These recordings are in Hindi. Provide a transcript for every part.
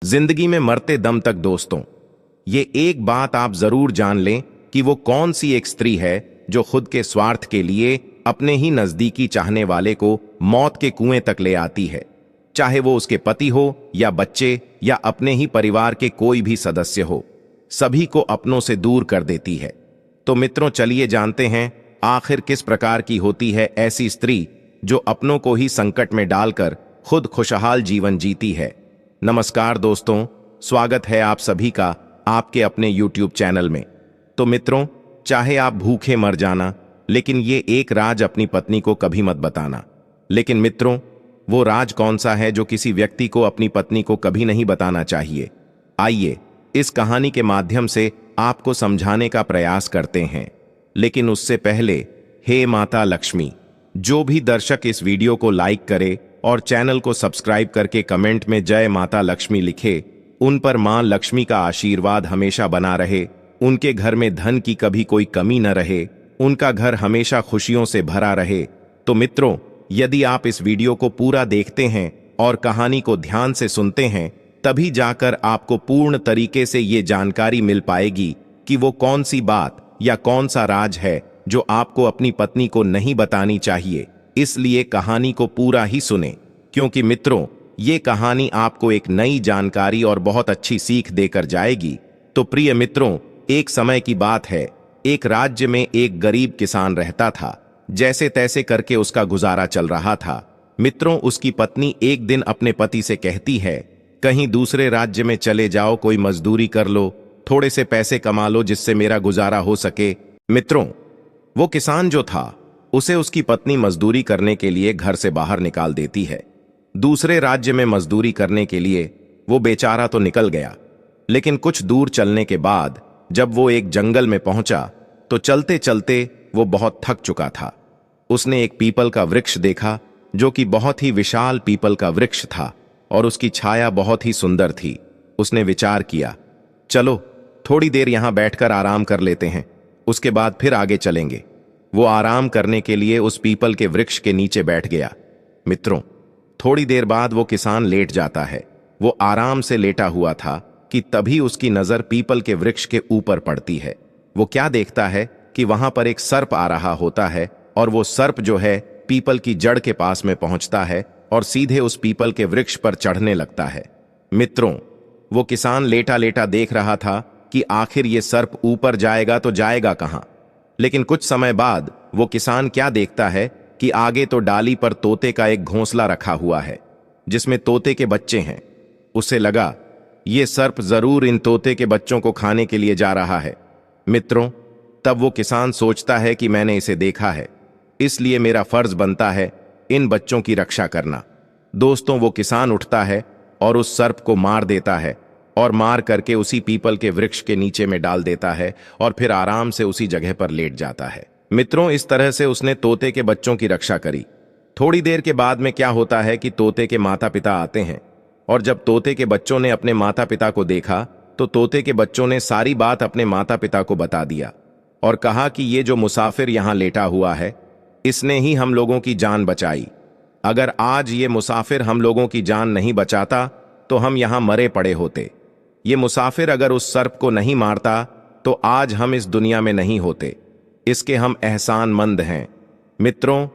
जिंदगी में मरते दम तक दोस्तों, ये एक बात आप जरूर जान लें कि वो कौन सी एक स्त्री है जो खुद के स्वार्थ के लिए अपने ही नजदीकी चाहने वाले को मौत के कुएं तक ले आती है, चाहे वो उसके पति हो या बच्चे या अपने ही परिवार के कोई भी सदस्य हो, सभी को अपनों से दूर कर देती है। तो मित्रों, चलिए जानते हैं आखिर किस प्रकार की होती है ऐसी स्त्री जो अपनों को ही संकट में डालकर खुद खुशहाल जीवन जीती है। नमस्कार दोस्तों, स्वागत है आप सभी का आपके अपने YouTube चैनल में। तो मित्रों, चाहे आप भूखे मर जाना, लेकिन ये एक राज अपनी पत्नी को कभी मत बताना। लेकिन मित्रों, वो राज कौन सा है जो किसी व्यक्ति को अपनी पत्नी को कभी नहीं बताना चाहिए? आइए इस कहानी के माध्यम से आपको समझाने का प्रयास करते हैं। लेकिन उससे पहले, हे माता लक्ष्मी, जो भी दर्शक इस वीडियो को लाइक करे और चैनल को सब्सक्राइब करके कमेंट में जय माता लक्ष्मी लिखे, उन पर मां लक्ष्मी का आशीर्वाद हमेशा बना रहे, उनके घर में धन की कभी कोई कमी न रहे, उनका घर हमेशा खुशियों से भरा रहे। तो मित्रों, यदि आप इस वीडियो को पूरा देखते हैं और कहानी को ध्यान से सुनते हैं, तभी जाकर आपको पूर्ण तरीके से ये जानकारी मिल पाएगी कि वो कौन सी बात या कौन सा राज है जो आपको अपनी पत्नी को नहीं बतानी चाहिए। इसलिए कहानी को पूरा ही सुने, क्योंकि मित्रों, ये कहानी आपको एक नई जानकारी और बहुत अच्छी सीख देकर जाएगी। तो प्रिय मित्रों, एक समय की बात है, एक राज्य में एक गरीब किसान रहता था। जैसे तैसे करके उसका गुजारा चल रहा था। मित्रों, उसकी पत्नी एक दिन अपने पति से कहती है, कहीं दूसरे राज्य में चले जाओ, कोई मजदूरी कर लो, थोड़े से पैसे कमा लो जिससे मेरा गुजारा हो सके। मित्रों, वो किसान जो था, उसे उसकी पत्नी मजदूरी करने के लिए घर से बाहर निकाल देती है। दूसरे राज्य में मजदूरी करने के लिए वो बेचारा तो निकल गया, लेकिन कुछ दूर चलने के बाद जब वो एक जंगल में पहुंचा तो चलते चलते वो बहुत थक चुका था। उसने एक पीपल का वृक्ष देखा जो कि बहुत ही विशाल पीपल का वृक्ष था और उसकी छाया बहुत ही सुंदर थी। उसने विचार किया, चलो थोड़ी देर यहां बैठकर आराम कर लेते हैं, उसके बाद फिर आगे चलेंगे। वो आराम करने के लिए उस पीपल के वृक्ष के नीचे बैठ गया। मित्रों, थोड़ी देर बाद वो किसान लेट जाता है। वो आराम से लेटा हुआ था कि तभी उसकी नजर पीपल के वृक्ष के ऊपर पड़ती है। वो क्या देखता है कि वहां पर एक सर्प आ रहा होता है और वो सर्प जो है पीपल की जड़ के पास में पहुंचता है और सीधे उस पीपल के वृक्ष पर चढ़ने लगता है। मित्रों, वो किसान लेटा लेटा देख रहा था कि आखिर ये सर्प ऊपर जाएगा तो जाएगा कहां। लेकिन कुछ समय बाद वो किसान क्या देखता है कि आगे तो डाली पर तोते का एक घोंसला रखा हुआ है जिसमें तोते के बच्चे हैं। उसे लगा ये सर्प जरूर इन तोते के बच्चों को खाने के लिए जा रहा है। मित्रों, तब वो किसान सोचता है कि मैंने इसे देखा है, इसलिए मेरा फर्ज बनता है इन बच्चों की रक्षा करना। दोस्तों, वो किसान उठता है और उस सर्प को मार देता है और मार करके उसी पीपल के वृक्ष के नीचे में डाल देता है और फिर आराम से उसी जगह पर लेट जाता है। मित्रों, इस तरह से उसने तोते के बच्चों की रक्षा करी। थोड़ी देर के बाद में क्या होता है कि तोते के माता पिता आते हैं और जब तोते के बच्चों ने अपने माता पिता को देखा तो तोते के बच्चों ने सारी बात अपने माता पिता को बता दिया और कहा कि ये जो मुसाफिर यहां लेटा हुआ है, इसने ही हम लोगों की जान बचाई। अगर आज ये मुसाफिर हम लोगों की जान नहीं बचाता तो हम यहां मरे पड़े होते। ये मुसाफिर अगर उस सर्प को नहीं मारता तो आज हम इस दुनिया में नहीं होते। इसके हम एहसानमंद हैं। मित्रों,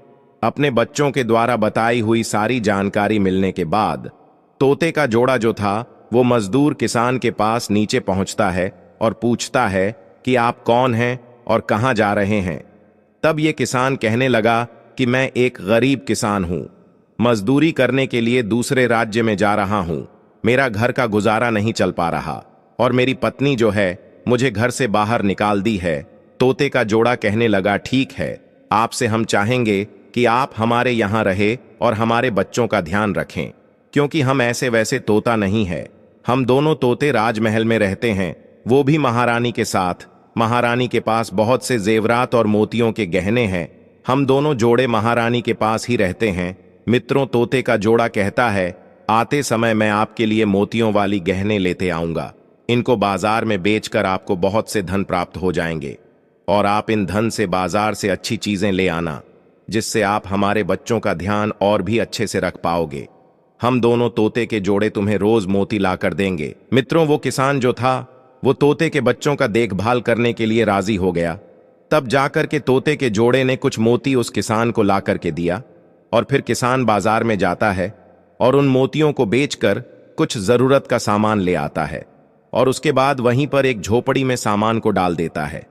अपने बच्चों के द्वारा बताई हुई सारी जानकारी मिलने के बाद तोते का जोड़ा जो था वो मजदूर किसान के पास नीचे पहुंचता है और पूछता है कि आप कौन हैं और कहां जा रहे हैं। तब ये किसान कहने लगा कि मैं एक गरीब किसान हूं, मजदूरी करने के लिए दूसरे राज्य में जा रहा हूं। मेरा घर का गुजारा नहीं चल पा रहा और मेरी पत्नी जो है मुझे घर से बाहर निकाल दी है। तोते का जोड़ा कहने लगा, ठीक है, आपसे हम चाहेंगे कि आप हमारे यहां रहे और हमारे बच्चों का ध्यान रखें, क्योंकि हम ऐसे वैसे तोता नहीं है। हम दोनों तोते राजमहल में रहते हैं, वो भी महारानी के साथ। महारानी के पास बहुत से जेवरात और मोतियों के गहने हैं। हम दोनों जोड़े महारानी के पास ही रहते हैं। मित्रों, तोते का जोड़ा कहता है, आते समय मैं आपके लिए मोतियों वाली गहने लेते आऊंगा। इनको बाजार में बेचकर आपको बहुत से धन प्राप्त हो जाएंगे और आप इन धन से बाजार से अच्छी चीजें ले आना, जिससे आप हमारे बच्चों का ध्यान और भी अच्छे से रख पाओगे। हम दोनों तोते के जोड़े तुम्हें रोज मोती ला कर देंगे। मित्रों, वो किसान जो था वो तोते के बच्चों का देखभाल करने के लिए राजी हो गया। तब जाकर के तोते के जोड़े ने कुछ मोती उस किसान को ला करके दिया और फिर किसान बाजार में जाता है और उन मोतियों को बेचकर कुछ जरूरत का सामान ले आता है और उसके बाद वहीं पर एक झोपड़ी में सामान को डाल देता है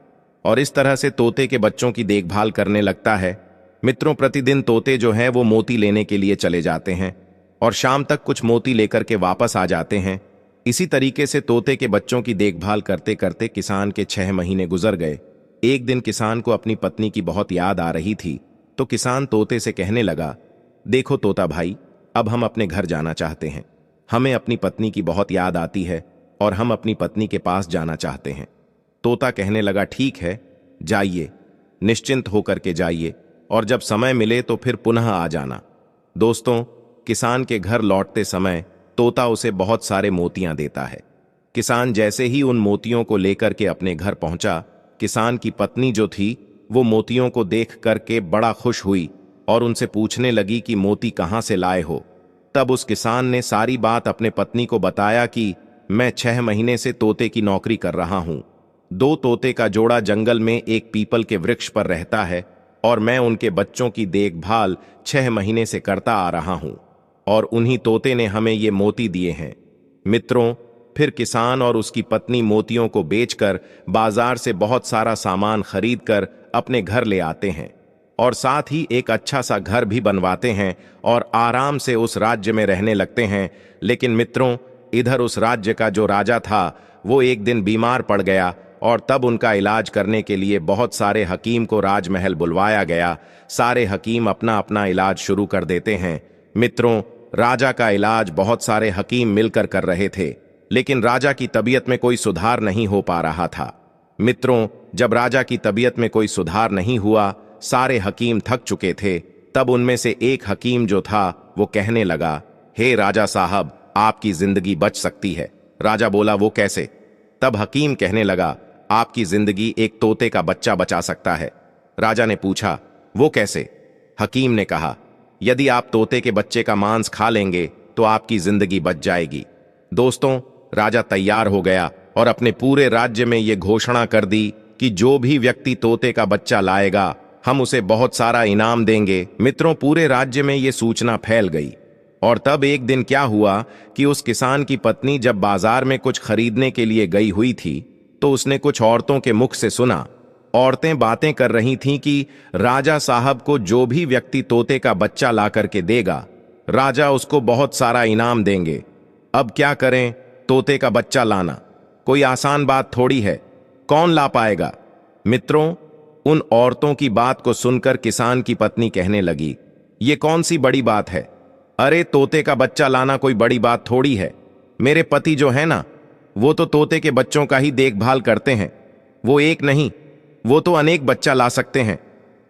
और इस तरह से तोते के बच्चों की देखभाल करने लगता है। मित्रों, प्रतिदिन तोते जो हैं वो मोती लेने के लिए चले जाते हैं और शाम तक कुछ मोती लेकर के वापस आ जाते हैं। इसी तरीके से तोते के बच्चों की देखभाल करते करते किसान के 6 महीने गुजर गए। एक दिन किसान को अपनी पत्नी की बहुत याद आ रही थी, तो किसान तोते से कहने लगा, देखो तोता भाई, अब हम अपने घर जाना चाहते हैं। हमें अपनी पत्नी की बहुत याद आती है और हम अपनी पत्नी के पास जाना चाहते हैं। तोता कहने लगा, ठीक है, जाइए, निश्चिंत होकर के जाइए और जब समय मिले तो फिर पुनः आ जाना। दोस्तों, किसान के घर लौटते समय तोता उसे बहुत सारे मोतियां देता है। किसान जैसे ही उन मोतियों को लेकर के अपने घर पहुंचा, किसान की पत्नी जो थी वो मोतियों को देख करके बड़ा खुश हुई और उनसे पूछने लगी कि मोती कहां से लाए हो। तब उस किसान ने सारी बात अपने पत्नी को बताया कि मैं 6 महीने से तोते की नौकरी कर रहा हूं। 2 तोते का जोड़ा जंगल में एक पीपल के वृक्ष पर रहता है और मैं उनके बच्चों की देखभाल 6 महीने से करता आ रहा हूं और उन्हीं तोते ने हमें ये मोती दिए हैं। मित्रों, फिर किसान और उसकी पत्नी मोतियों को बेचकर बाजार से बहुत सारा सामान खरीदकर अपने घर ले आते हैं और साथ ही एक अच्छा सा घर भी बनवाते हैं और आराम से उस राज्य में रहने लगते हैं। लेकिन मित्रों, इधर उस राज्य का जो राजा था वो एक दिन बीमार पड़ गया और तब उनका इलाज करने के लिए बहुत सारे हकीम को राजमहल बुलवाया गया। सारे हकीम अपना अपना इलाज शुरू कर देते हैं। मित्रों, राजा का इलाज बहुत सारे हकीम मिलकर कर रहे थे, लेकिन राजा की तबीयत में कोई सुधार नहीं हो पा रहा था। मित्रों, जब राजा की तबीयत में कोई सुधार नहीं हुआ, सारे हकीम थक चुके थे, तब उनमें से एक हकीम जो था वो कहने लगा, हे राजा साहब, आपकी जिंदगी बच सकती है। राजा बोला, वो कैसे? तब हकीम कहने लगा, आपकी जिंदगी एक तोते का बच्चा बचा सकता है। राजा ने पूछा, वो कैसे? हकीम ने कहा, यदि आप तोते के बच्चे का मांस खा लेंगे तो आपकी जिंदगी बच जाएगी। दोस्तों, राजा तैयार हो गया और अपने पूरे राज्य में यह घोषणा कर दी कि जो भी व्यक्ति तोते का बच्चा लाएगा हम उसे बहुत सारा इनाम देंगे। मित्रों, पूरे राज्य में यह सूचना फैल गई और तब एक दिन क्या हुआ कि उस किसान की पत्नी जब बाजार में कुछ खरीदने के लिए गई हुई थी तो उसने कुछ औरतों के मुख से सुना। औरतें बातें कर रही थीं कि राजा साहब को जो भी व्यक्ति तोते का बच्चा ला करके देगा, राजा उसको बहुत सारा इनाम देंगे। अब क्या करें? तोते का बच्चा लाना कोई आसान बात थोड़ी है, कौन ला पाएगा? मित्रों, उन औरतों की बात को सुनकर किसान की पत्नी कहने लगी, ये कौन सी बड़ी बात है? अरे, तोते का बच्चा लाना कोई बड़ी बात थोड़ी है। मेरे पति जो है ना, वो तो तोते के बच्चों का ही देखभाल करते हैं। वो एक नहीं, वो तो अनेक बच्चा ला सकते हैं।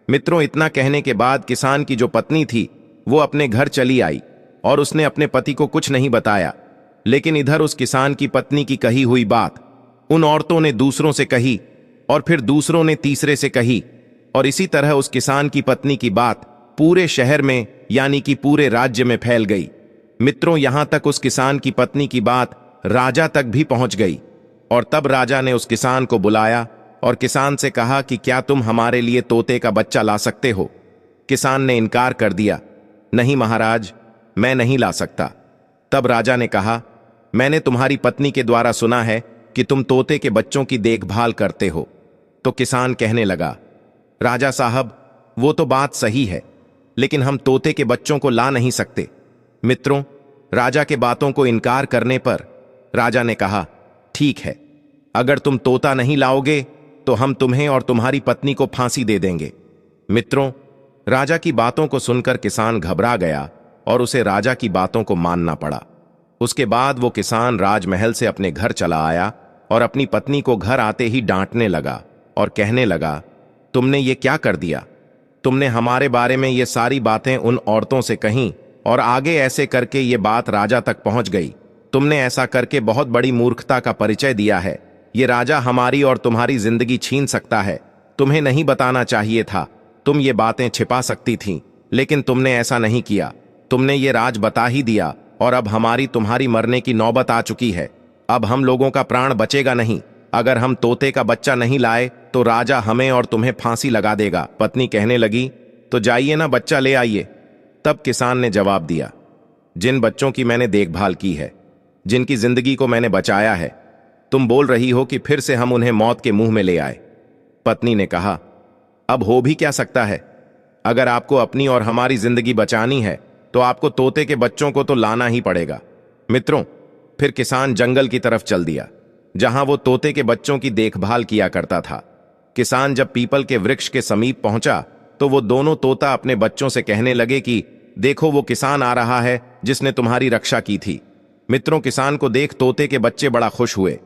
मित्रों, इतना कहने के बाद किसान की जो पत्नी थी वो अपने घर चली आई और उसने अपने पति को कुछ नहीं बताया। लेकिन इधर उस किसान की पत्नी की कही हुई बात उन औरतों ने दूसरों से कही और फिर दूसरों ने तीसरे से कही और इसी तरह उस किसान की पत्नी की बात पूरे शहर में यानी कि पूरे राज्य में फैल गई। मित्रों, यहां तक उस किसान की पत्नी की बात राजा तक भी पहुंच गई और तब राजा ने उस किसान को बुलाया और किसान से कहा कि क्या तुम हमारे लिए तोते का बच्चा ला सकते हो? किसान ने इनकार कर दिया, नहीं महाराज, मैं नहीं ला सकता। तब राजा ने कहा, मैंने तुम्हारी पत्नी के द्वारा सुना है कि तुम तोते के बच्चों की देखभाल करते हो। तो किसान कहने लगा, राजा साहब, वो तो बात सही है, लेकिन हम तोते के बच्चों को ला नहीं सकते। मित्रों, राजा के बातों को इनकार करने पर राजा ने कहा, ठीक है, अगर तुम तोता नहीं लाओगे तो हम तुम्हें और तुम्हारी पत्नी को फांसी दे देंगे। मित्रों, राजा की बातों को सुनकर किसान घबरा गया और उसे राजा की बातों को मानना पड़ा। उसके बाद वो किसान राजमहल से अपने घर चला आया और अपनी पत्नी को घर आते ही डांटने लगा और कहने लगा, तुमने ये क्या कर दिया? तुमने हमारे बारे में ये सारी बातें उन औरतों से कहीं और आगे ऐसे करके ये बात राजा तक पहुंच गई। तुमने ऐसा करके बहुत बड़ी मूर्खता का परिचय दिया है। ये राजा हमारी और तुम्हारी जिंदगी छीन सकता है। तुम्हें नहीं बताना चाहिए था, तुम ये बातें छिपा सकती थीं, लेकिन तुमने ऐसा नहीं किया। तुमने ये राज बता ही दिया और अब हमारी तुम्हारी मरने की नौबत आ चुकी है। अब हम लोगों का प्राण बचेगा नहीं। अगर हम तोते का बच्चा नहीं लाए तो राजा हमें और तुम्हें फांसी लगा देगा। पत्नी कहने लगी, तो जाइए ना, बच्चा ले आइए। तब किसान ने जवाब दिया, जिन बच्चों की मैंने देखभाल की है, जिनकी जिंदगी को मैंने बचाया है, तुम बोल रही हो कि फिर से हम उन्हें मौत के मुंह में ले आए। पत्नी ने कहा, अब हो भी क्या सकता है। अगर आपको अपनी और हमारी जिंदगी बचानी है तो आपको तोते के बच्चों को तो लाना ही पड़ेगा। मित्रों, फिर किसान जंगल की तरफ चल दिया, जहां वो तोते के बच्चों की देखभाल किया करता था। किसान जब पीपल के वृक्ष के समीप पहुंचा तो वो दोनों तोता अपने बच्चों से कहने लगे कि देखो, वो किसान आ रहा है जिसने तुम्हारी रक्षा की थी। मित्रों, किसान को देख तोते के बच्चे बड़ा खुश हुए।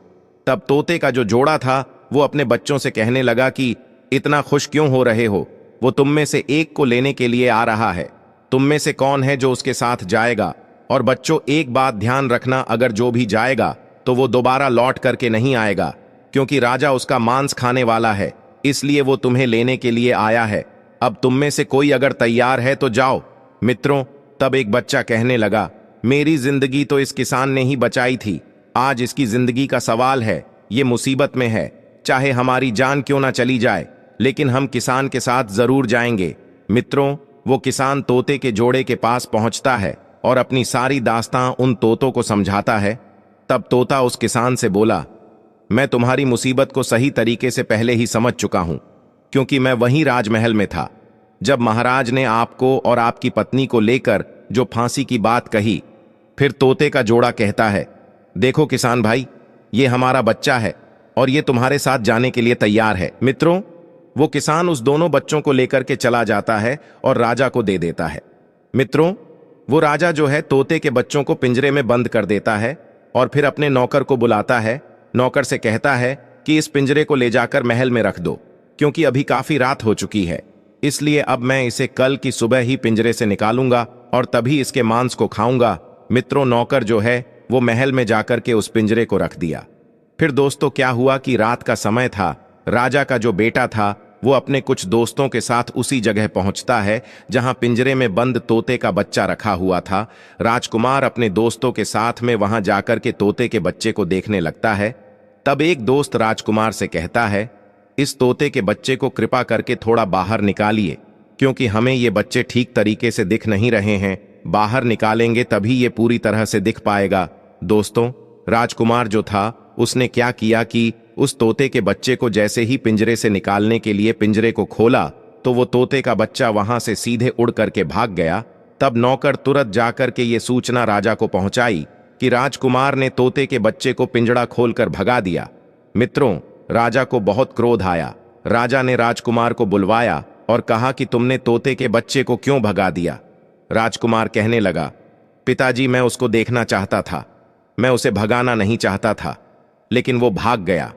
तब तोते का जो जोड़ा था वो अपने बच्चों से कहने लगा कि इतना खुश क्यों हो रहे हो, वो तुम में से एक को लेने के लिए आ रहा है। तुम में से कौन है जो उसके साथ जाएगा? और बच्चों, एक बात ध्यान रखना, अगर जो भी जाएगा तो वो दोबारा लौट करके नहीं आएगा, क्योंकि राजा उसका मांस खाने वाला है, इसलिए वो तुम्हें लेने के लिए आया है। अब तुम में से कोई अगर तैयार है तो जाओ। मित्रों, तब एक बच्चा कहने लगा, मेरी जिंदगी तो इस किसान ने ही बचाई थी। आज इसकी जिंदगी का सवाल है, ये मुसीबत में है। चाहे हमारी जान क्यों ना चली जाए, लेकिन हम किसान के साथ जरूर जाएंगे। मित्रों, वो किसान तोते के जोड़े के पास पहुंचता है और अपनी सारी दास्तां उन तोतों को समझाता है। तब तोता उस किसान से बोला, मैं तुम्हारी मुसीबत को सही तरीके से पहले ही समझ चुका हूं, क्योंकि मैं वहीं राजमहल में था जब महाराज ने आपको और आपकी पत्नी को लेकर जो फांसी की बात कही। फिर तोते का जोड़ा कहता है, देखो किसान भाई, ये हमारा बच्चा है और ये तुम्हारे साथ जाने के लिए तैयार है। मित्रों, वो किसान उस दोनों बच्चों को लेकर के चला जाता है और राजा को दे देता है। मित्रों, वो राजा जो है तोते के बच्चों को पिंजरे में बंद कर देता है और फिर अपने नौकर को बुलाता है। नौकर से कहता है कि इस पिंजरे को ले जाकर महल में रख दो, क्योंकि अभी काफी रात हो चुकी है, इसलिए अब मैं इसे कल की सुबह ही पिंजरे से निकालूंगा और तभी इसके मांस को खाऊंगा। मित्रों, नौकर जो है वो महल में जाकर के उस पिंजरे को रख दिया। फिर दोस्तों, क्या हुआ कि रात का समय था। राजा का जो बेटा था वो अपने कुछ दोस्तों के साथ उसी जगह पहुंचता है जहां पिंजरे में बंद तोते का बच्चा रखा हुआ था। राजकुमार अपने दोस्तों के साथ में वहां जाकर के तोते के बच्चे को देखने लगता है। तब एक दोस्त राजकुमार से कहता है, इस तोते के बच्चे को कृपा करके थोड़ा बाहर निकालिए, क्योंकि हमें ये बच्चे ठीक तरीके से दिख नहीं रहे हैं। बाहर निकालेंगे तभी ये पूरी तरह से दिख पाएगा। दोस्तों, राजकुमार जो था उसने क्या किया कि उस तोते के बच्चे को जैसे ही पिंजरे से निकालने के लिए पिंजरे को खोला तो वो तोते का बच्चा वहां से सीधे उड़ करके भाग गया। तब नौकर तुरंत जाकर के ये सूचना राजा को पहुंचाई कि राजकुमार ने तोते के बच्चे को पिंजड़ा खोलकर भगा दिया। मित्रों, राजा को बहुत क्रोध आया। राजा ने राजकुमार को बुलवाया और कहा कि तुमने तोते के बच्चे को क्यों भगा दिया। राजकुमार कहने लगा, पिताजी, मैं उसको देखना चाहता था, मैं उसे भगाना नहीं चाहता था, लेकिन वो भाग गया।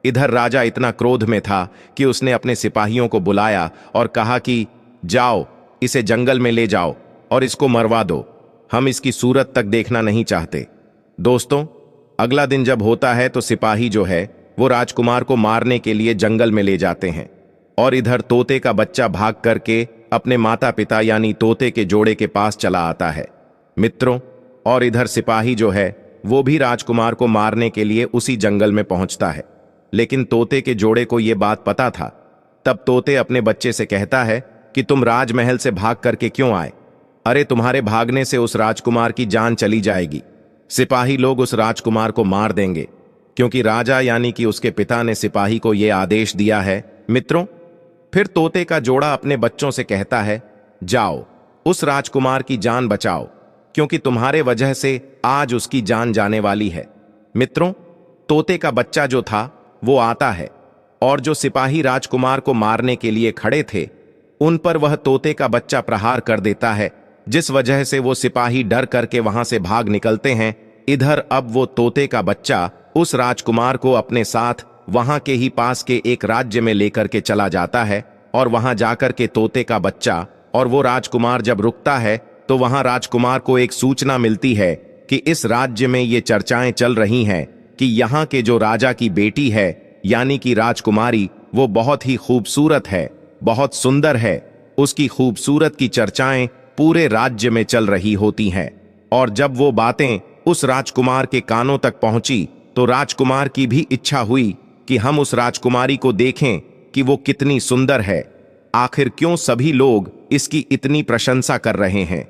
इधर राजा इतना क्रोध में था कि उसने अपने सिपाहियों को बुलाया और कहा कि जाओ, इसे जंगल में ले जाओ और इसको मरवा दो, हम इसकी सूरत तक देखना नहीं चाहते। दोस्तों, अगला दिन जब होता है तो सिपाही जो है वो राजकुमार को मारने के लिए जंगल में ले जाते हैं और इधर तोते का बच्चा भाग करके अपने माता पिता यानी तोते के जोड़े के पास चला आता है। मित्रों, और इधर सिपाही जो है वो भी राजकुमार को मारने के लिए उसी जंगल में पहुंचता है, लेकिन तोते के जोड़े को यह बात पता था। तब तोते अपने बच्चे से कहता है कि तुम राजमहल से भाग करके क्यों आए? अरे, तुम्हारे भागने से उस राजकुमार की जान चली जाएगी। सिपाही लोग उस राजकुमार को मार देंगे, क्योंकि राजा यानी कि उसके पिता ने सिपाही को यह आदेश दिया है। मित्रों, फिर तोते का जोड़ा अपने बच्चों से कहता है, जाओ, उस राजकुमार की जान बचाओ, क्योंकि तुम्हारे वजह से आज उसकी जान जाने वाली है। मित्रों, तोते का बच्चा जो था वो आता है और जो सिपाही राजकुमार को मारने के लिए खड़े थे उन पर वह तोते का बच्चा प्रहार कर देता है, जिस वजह से वो सिपाही डर करके वहां से भाग निकलते हैं। इधर अब वो तोते का बच्चा उस राजकुमार को अपने साथ वहां के ही पास के एक राज्य में लेकर के चला जाता है और वहां जाकर के तोते का बच्चा और वो राजकुमार जब रुकता है तो वहां राजकुमार को एक सूचना मिलती है कि इस राज्य में ये चर्चाएं चल रही हैं कि यहाँ के जो राजा की बेटी है यानी कि राजकुमारी, वो बहुत ही खूबसूरत है, बहुत सुंदर है। उसकी खूबसूरत की चर्चाएं पूरे राज्य में चल रही होती हैं। और जब वो बातें उस राजकुमार के कानों तक पहुंची तो राजकुमार की भी इच्छा हुई कि हम उस राजकुमारी को देखें कि वो कितनी सुंदर है। आखिर क्यों सभी लोग इसकी इतनी प्रशंसा कर रहे हैं?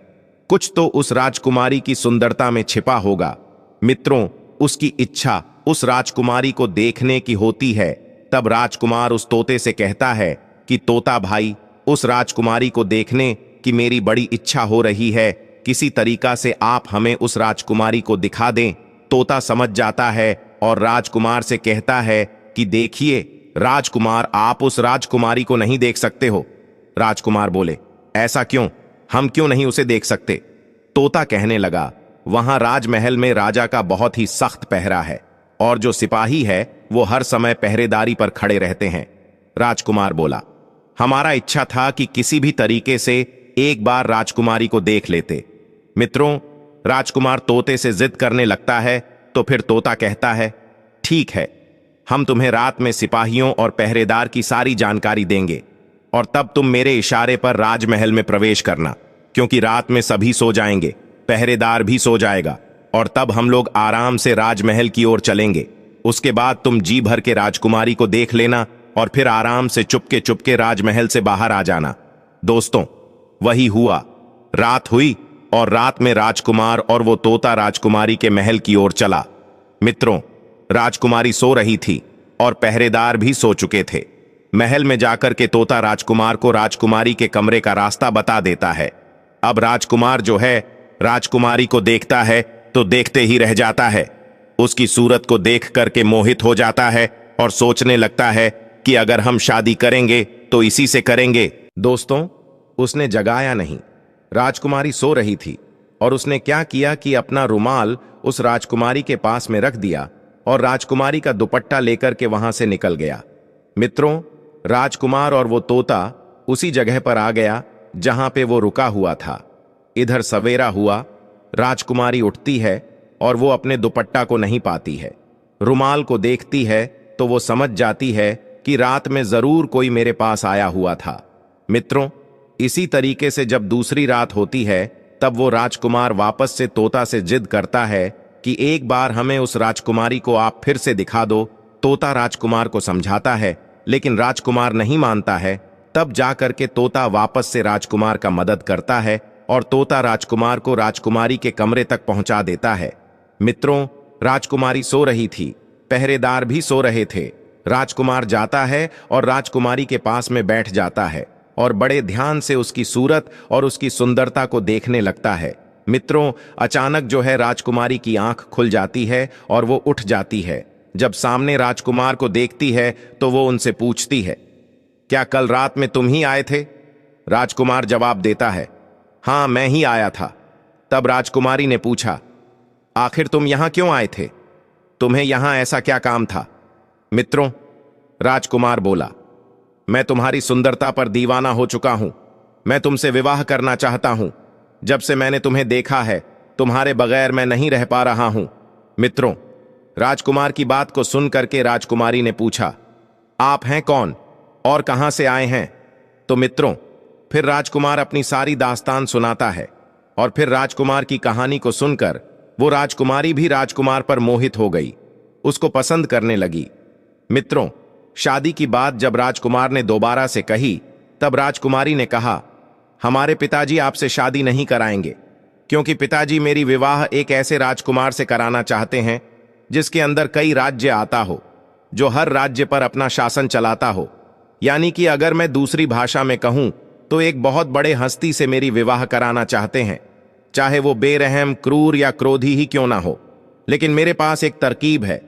कुछ तो उस राजकुमारी की सुंदरता में छिपा होगा। मित्रों, उसकी इच्छा उस राजकुमारी को देखने की होती है। तब राजकुमार उस तोते से कहता है कि तोता भाई, उस राजकुमारी को देखने की मेरी बड़ी इच्छा हो रही है, किसी तरीका से आप हमें उस राजकुमारी को दिखा दें। तोता समझ जाता है और राजकुमार से कहता है कि देखिए राजकुमार, आप उस राजकुमारी को नहीं देख सकते हो। राजकुमार बोले, ऐसा क्यों? हम क्यों नहीं उसे देख सकते? तोता कहने लगा, वहां राजमहल में राजा का बहुत ही सख्त पहरा है और जो सिपाही है वो हर समय पहरेदारी पर खड़े रहते हैं। राजकुमार बोला, हमारा इच्छा था कि किसी भी तरीके से एक बार राजकुमारी को देख लेते। मित्रों, राजकुमार तोते से जिद करने लगता है तो फिर तोता कहता है, ठीक है, हम तुम्हें रात में सिपाहियों और पहरेदार की सारी जानकारी देंगे और तब तुम मेरे इशारे पर राजमहल में प्रवेश करना, क्योंकि रात में सभी सो जाएंगे, पहरेदार भी सो जाएगा और तब हम लोग आराम से राजमहल की ओर चलेंगे। उसके बाद तुम जी भर के राजकुमारी को देख लेना और फिर आराम से चुपके चुपके राजमहल से बाहर आ जाना। दोस्तों, वही हुआ। रात हुई और रात में राजकुमार और वो तोता राजकुमारी के महल की ओर चला। मित्रों, राजकुमारी सो रही थी और पहरेदार भी सो चुके थे। महल में जाकर के तोता राजकुमार को राजकुमारी के कमरे का रास्ता बता देता है। अब राजकुमार जो है राजकुमारी को देखता है तो देखते ही रह जाता है। उसकी सूरत को देख करके मोहित हो जाता है और सोचने लगता है कि अगर हम शादी करेंगे तो इसी से करेंगे। दोस्तों, उसने जगाया नहीं। राजकुमारी सो रही थी और उसने क्या किया कि अपना रुमाल उस राजकुमारी के पास में रख दिया और राजकुमारी का दुपट्टा लेकर के वहां से निकल गया। मित्रों, राजकुमार और वो तोता उसी जगह पर आ गया जहां पे वो रुका हुआ था। इधर सवेरा हुआ, राजकुमारी उठती है और वो अपने दुपट्टा को नहीं पाती है। रुमाल को देखती है तो वो समझ जाती है कि रात में जरूर कोई मेरे पास आया हुआ था। मित्रों, इसी तरीके से जब दूसरी रात होती है तब वो राजकुमार वापस से तोता से जिद करता है कि एक बार हमें उस राजकुमारी को आप फिर से दिखा दो। तोता राजकुमार को समझाता है लेकिन राजकुमार नहीं मानता है। तब जाकर के तोता वापस से राजकुमार का मदद करता है और तोता राजकुमार को राजकुमारी के कमरे तक पहुंचा देता है। मित्रों, राजकुमारी सो रही थी, पहरेदार भी सो रहे थे। राजकुमार जाता है और राजकुमारी के पास में बैठ जाता है और बड़े ध्यान से उसकी सूरत और उसकी सुंदरता को देखने लगता है। मित्रों, अचानक जो है राजकुमारी की आंख खुल जाती है और वो उठ जाती है। जब सामने राजकुमार को देखती है तो वो उनसे पूछती है, क्या कल रात में तुम ही आए थे? राजकुमार जवाब देता है, हाँ, मैं ही आया था। तब राजकुमारी ने पूछा, आखिर तुम यहां क्यों आए थे? तुम्हें यहां ऐसा क्या काम था? मित्रों, राजकुमार बोला, मैं तुम्हारी सुंदरता पर दीवाना हो चुका हूं। मैं तुमसे विवाह करना चाहता हूं। जब से मैंने तुम्हें देखा है, तुम्हारे बगैर मैं नहीं रह पा रहा हूं। मित्रों, राजकुमार की बात को सुन करके राजकुमारी ने पूछा, आप हैं कौन और कहां से आए हैं? तो मित्रों, फिर राजकुमार अपनी सारी दास्तान सुनाता है और फिर राजकुमार की कहानी को सुनकर वो राजकुमारी भी राजकुमार पर मोहित हो गई, उसको पसंद करने लगी। मित्रों, शादी की बात जब राजकुमार ने दोबारा से कही तब राजकुमारी ने कहा, हमारे पिताजी आपसे शादी नहीं कराएंगे, क्योंकि पिताजी मेरी विवाह एक ऐसे राजकुमार से कराना चाहते हैं जिसके अंदर कई राज्य आता हो, जो हर राज्य पर अपना शासन चलाता हो। यानी कि अगर मैं दूसरी भाषा में कहूं तो एक बहुत बड़े हस्ती से मेरी विवाह कराना चाहते हैं, चाहे वो बेरहम, क्रूर या क्रोधी ही क्यों ना हो। लेकिन मेरे पास एक तरकीब है,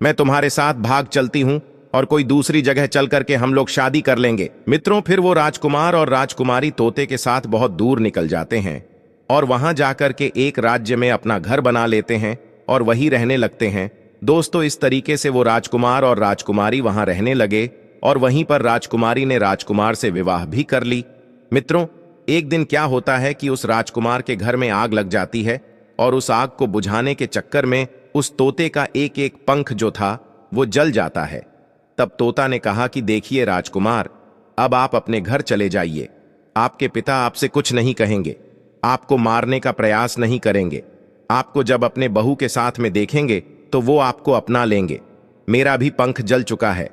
मैं तुम्हारे साथ भाग चलती हूं और कोई दूसरी जगह चल करके हम लोग शादी कर लेंगे। मित्रों, फिर वो राजकुमार और राजकुमारी तोते के साथ बहुत दूर निकल जाते हैं और वहां जाकर के एक राज्य में अपना घर बना लेते हैं और वहीं रहने लगते हैं। दोस्तों, इस तरीके से वो राजकुमार और राजकुमारी वहां रहने लगे और वहीं पर राजकुमारी ने राजकुमार से विवाह भी कर ली। मित्रों, एक दिन क्या होता है कि उस राजकुमार के घर में आग लग जाती है और उस आग को बुझाने के चक्कर में उस तोते का एक एक पंख जो था वो जल जाता है। तब तोता ने कहा कि देखिए राजकुमार, अब आप अपने घर चले जाइए। आपके पिता आपसे कुछ नहीं कहेंगे, आपको मारने का प्रयास नहीं करेंगे। आपको जब अपने बहू के साथ में देखेंगे तो वो आपको अपना लेंगे। मेरा भी पंख जल चुका है,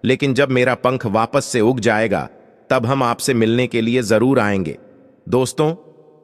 लेकिन जब मेरा पंख वापस से उग जाएगा तब हम आपसे मिलने के लिए जरूर आएंगे। दोस्तों,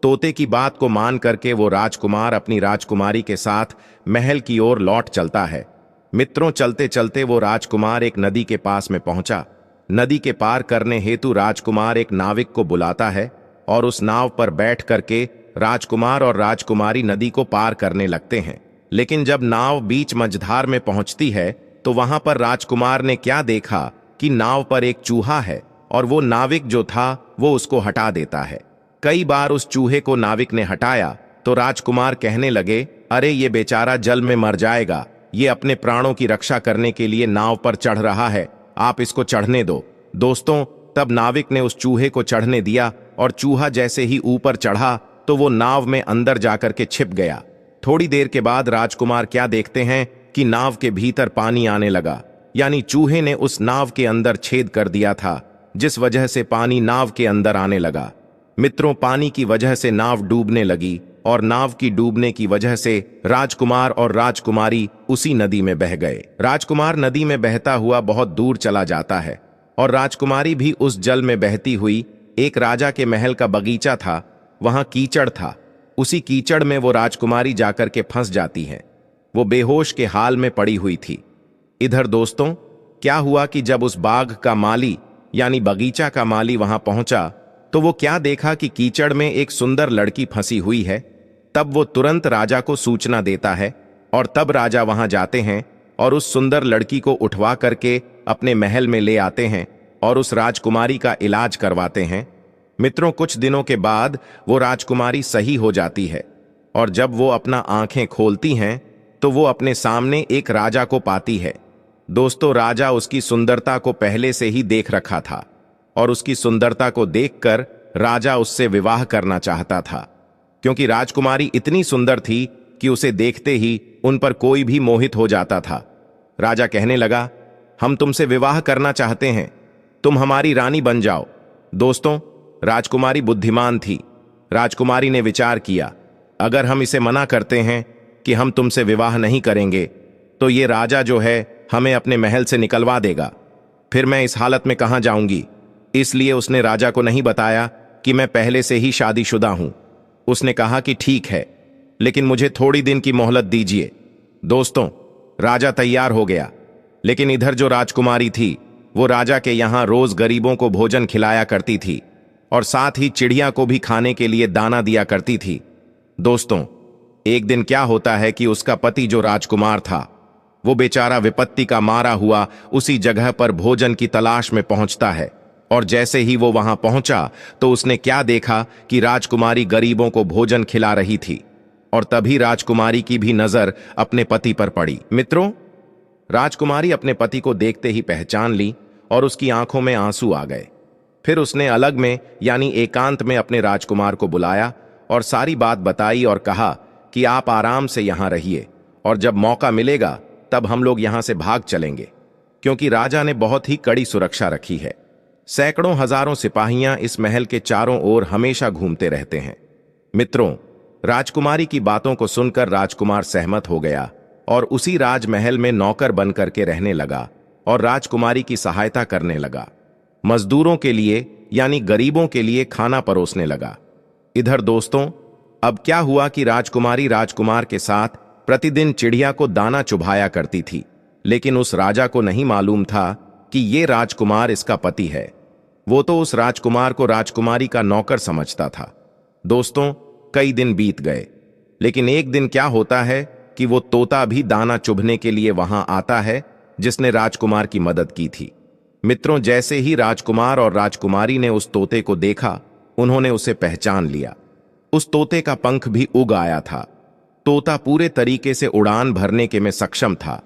तोते की बात को मान करके वो राजकुमार अपनी राजकुमारी के साथ महल की ओर लौट चलता है। मित्रों, चलते चलते वो राजकुमार एक नदी के पास में पहुंचा। नदी के पार करने हेतु राजकुमार एक नाविक को बुलाता है और उस नाव पर बैठ करके राजकुमार और राजकुमारी नदी को पार करने लगते हैं। लेकिन जब नाव बीच मझधार में पहुंचती है तो वहां पर राजकुमार ने क्या देखा कि नाव पर एक चूहा है और वो नाविक जो था वो उसको हटा देता है। कई बार उस चूहे को नाविक ने हटाया तो राजकुमार कहने लगे, अरे ये बेचारा जल में मर जाएगा, ये अपने प्राणों की रक्षा करने के लिए नाव पर चढ़ रहा है, आप इसको चढ़ने दो। दोस्तों, तब नाविक ने उस चूहे को चढ़ने दिया और चूहा जैसे ही ऊपर चढ़ा तो वो नाव में अंदर जाकर के छिप गया। थोड़ी देर के बाद राजकुमार क्या देखते हैं कि नाव के भीतर पानी आने लगा, यानी चूहे ने उस नाव के अंदर छेद कर दिया था, जिस वजह से पानी नाव के अंदर आने लगा। मित्रों, पानी की वजह से नाव डूबने लगी और नाव की डूबने की वजह से राजकुमार और राजकुमारी उसी नदी में बह गए। राजकुमार नदी में बहता हुआ बहुत दूर चला जाता है और राजकुमारी भी उस जल में बहती हुई। एक राजा के महल का बगीचा था, वहां कीचड़ था। उसी कीचड़ में वो राजकुमारी जाकर के फंस जाती है। वो बेहोश के हाल में पड़ी हुई थी। इधर दोस्तों, क्या हुआ कि जब उस बाग का माली यानी बगीचा का माली वहां पहुंचा तो वो क्या देखा कि कीचड़ में एक सुंदर लड़की फंसी हुई है। तब वो तुरंत राजा को सूचना देता है और तब राजा वहां जाते हैं और उस सुंदर लड़की को उठवा करके अपने महल में ले आते हैं और उस राजकुमारी का इलाज करवाते हैं। मित्रों, कुछ दिनों के बाद वो राजकुमारी सही हो जाती है और जब वो अपना आंखें खोलती हैं तो वो अपने सामने एक राजा को पाती है। दोस्तों, राजा उसकी सुंदरता को पहले से ही देख रखा था और उसकी सुंदरता को देखकर राजा उससे विवाह करना चाहता था, क्योंकि राजकुमारी इतनी सुंदर थी कि उसे देखते ही उन पर कोई भी मोहित हो जाता था। राजा कहने लगा, हम तुमसे विवाह करना चाहते हैं, तुम हमारी रानी बन जाओ। दोस्तों, राजकुमारी बुद्धिमान थी। राजकुमारी ने विचार किया, अगर हम इसे मना करते हैं कि हम तुमसे विवाह नहीं करेंगे तो ये राजा जो है हमें अपने महल से निकलवा देगा, फिर मैं इस हालत में कहां जाऊंगी। इसलिए उसने राजा को नहीं बताया कि मैं पहले से ही शादीशुदा हूं। उसने कहा कि ठीक है, लेकिन मुझे थोड़ी दिन की मोहलत दीजिए। दोस्तों, राजा तैयार हो गया, लेकिन इधर जो राजकुमारी थी वो राजा के यहां रोज गरीबों को भोजन खिलाया करती थी और साथ ही चिड़िया को भी खाने के लिए दाना दिया करती थी। दोस्तों, एक दिन क्या होता है कि उसका पति जो राजकुमार था वो बेचारा विपत्ति का मारा हुआ उसी जगह पर भोजन की तलाश में पहुंचता है और जैसे ही वो वहां पहुंचा तो उसने क्या देखा कि राजकुमारी गरीबों को भोजन खिला रही थी और तभी राजकुमारी की भी नजर अपने पति पर पड़ी। मित्रों, राजकुमारी अपने पति को देखते ही पहचान ली और उसकी आंखों में आंसू आ गए। फिर उसने अलग में यानी एकांत में अपने राजकुमार को बुलाया और सारी बात बताई और कहा कि आप आराम से यहां रहिए और जब मौका मिलेगा तब हम लोग यहां से भाग चलेंगे, क्योंकि राजा ने बहुत ही कड़ी सुरक्षा रखी है। सैकड़ों हजारों सिपाहियां इस महल के चारों ओर हमेशा घूमते रहते हैं। मित्रों, राजकुमारी की बातों को सुनकर राजकुमार सहमत हो गया और उसी राजमहल में नौकर बन करके रहने लगा और राजकुमारी की सहायता करने लगा। मजदूरों के लिए यानी गरीबों के लिए खाना परोसने लगा। इधर दोस्तों, अब क्या हुआ कि राजकुमारी राजकुमार के साथ प्रतिदिन चिड़िया को दाना चुभाया करती थी, लेकिन उस राजा को नहीं मालूम था कि ये राजकुमार इसका पति है। वो तो उस राजकुमार को राजकुमारी का नौकर समझता था। दोस्तों, कई दिन बीत गए, लेकिन एक दिन क्या होता है कि वो तोता भी दाना चुभने के लिए वहां आता है जिसने राजकुमार की मदद की थी। मित्रों, जैसे ही राजकुमार और राजकुमारी ने उस तोते को देखा, उन्होंने उसे पहचान लिया। उस तोते का पंख भी उग आया था। तोता पूरे तरीके से उड़ान भरने के में सक्षम था।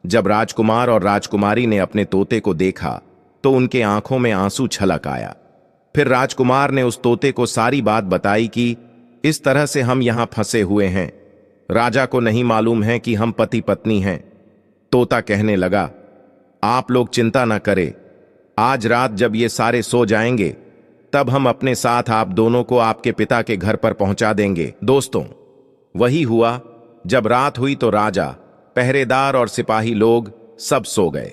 जब राजकुमार और राजकुमारी ने अपने तोते को देखा तो उनके आंखों में आंसू छलक आया। फिर राजकुमार ने उस तोते को सारी बात बताई कि इस तरह से हम यहां फंसे हुए हैं, राजा को नहीं मालूम है कि हम पति पत्नी हैं। तोता कहने लगा, आप लोग चिंता न करें, आज रात जब ये सारे सो जाएंगे तब हम अपने साथ आप दोनों को आपके पिता के घर पर पहुंचा देंगे। दोस्तों, वही हुआ, जब रात हुई तो राजा, पहरेदार और सिपाही लोग सब सो गए।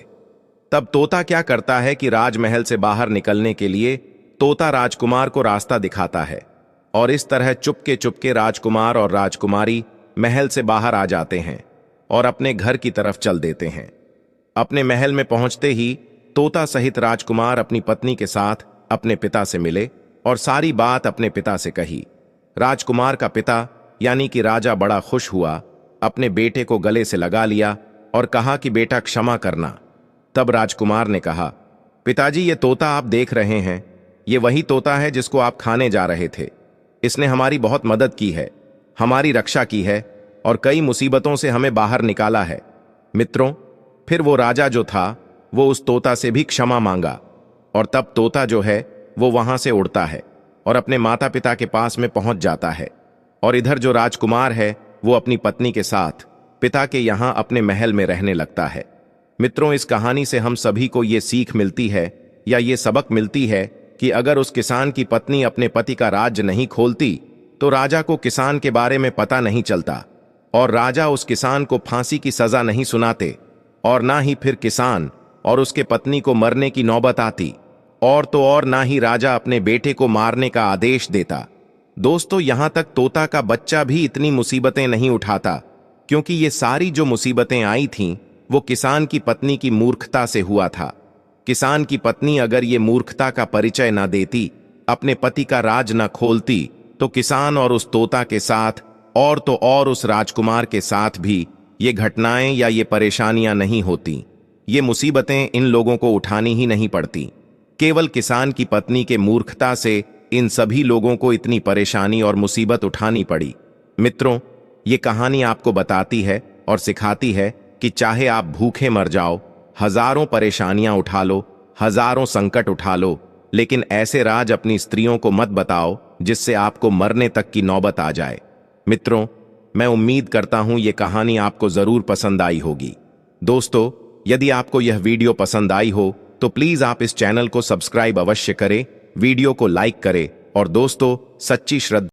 तब तोता क्या करता है कि राजमहल से बाहर निकलने के लिए तोता राजकुमार को रास्ता दिखाता है, और इस तरह चुपके चुपके राजकुमार और राजकुमारी महल से बाहर आ जाते हैं और अपने घर की तरफ चल देते हैं। अपने महल में पहुंचते ही तोता सहित राजकुमार अपनी पत्नी के साथ अपने पिता से मिले और सारी बात अपने पिता से कही। राजकुमार का पिता यानी कि राजा बड़ा खुश हुआ, अपने बेटे को गले से लगा लिया और कहा कि बेटा क्षमा करना। तब राजकुमार ने कहा, पिताजी ये तोता आप देख रहे हैं, ये वही तोता है जिसको आप खाने जा रहे थे। इसने हमारी बहुत मदद की है, हमारी रक्षा की है और कई मुसीबतों से हमें बाहर निकाला है। मित्रों, फिर वो राजा जो था वो उस तोता से भी क्षमा मांगा, और तब तोता जो है वो वहां से उड़ता है और अपने माता पिता के पास में पहुंच जाता है। और इधर जो राजकुमार है वो अपनी पत्नी के साथ पिता के यहां अपने महल में रहने लगता है। मित्रों, इस कहानी से हम सभी को ये सीख मिलती है या ये सबक मिलती है कि अगर उस किसान की पत्नी अपने पति का राज्य नहीं खोलती तो राजा को किसान के बारे में पता नहीं चलता, और राजा उस किसान को फांसी की सजा नहीं सुनाते, और ना ही फिर किसान और उसके पत्नी को मरने की नौबत आती, और तो और ना ही राजा अपने बेटे को मारने का आदेश देता। दोस्तों, यहां तक तोता का बच्चा भी इतनी मुसीबतें नहीं उठाता, क्योंकि ये सारी जो मुसीबतें आई थीं वो किसान की पत्नी की मूर्खता से हुआ था। किसान की पत्नी अगर ये मूर्खता का परिचय ना देती, अपने पति का राज ना खोलती, तो किसान और उस तोता के साथ और तो और उस राजकुमार के साथ भी ये घटनाएं या ये परेशानियां नहीं होती। ये मुसीबतें इन लोगों को उठानी ही नहीं पड़ती। केवल किसान की पत्नी के मूर्खता से इन सभी लोगों को इतनी परेशानी और मुसीबत उठानी पड़ी। मित्रों, ये कहानी आपको बताती है और सिखाती है कि चाहे आप भूखे मर जाओ, हजारों परेशानियां उठा लो, हजारों संकट उठा लो, लेकिन ऐसे राज अपनी स्त्रियों को मत बताओ जिससे आपको मरने तक की नौबत आ जाए। मित्रों, मैं उम्मीद करता हूं ये कहानी आपको जरूर पसंद आई होगी। दोस्तों, यदि आपको यह वीडियो पसंद आई हो तो प्लीज आप इस चैनल को सब्सक्राइब अवश्य करें, वीडियो को लाइक करें और दोस्तों, सच्ची श्रद्धा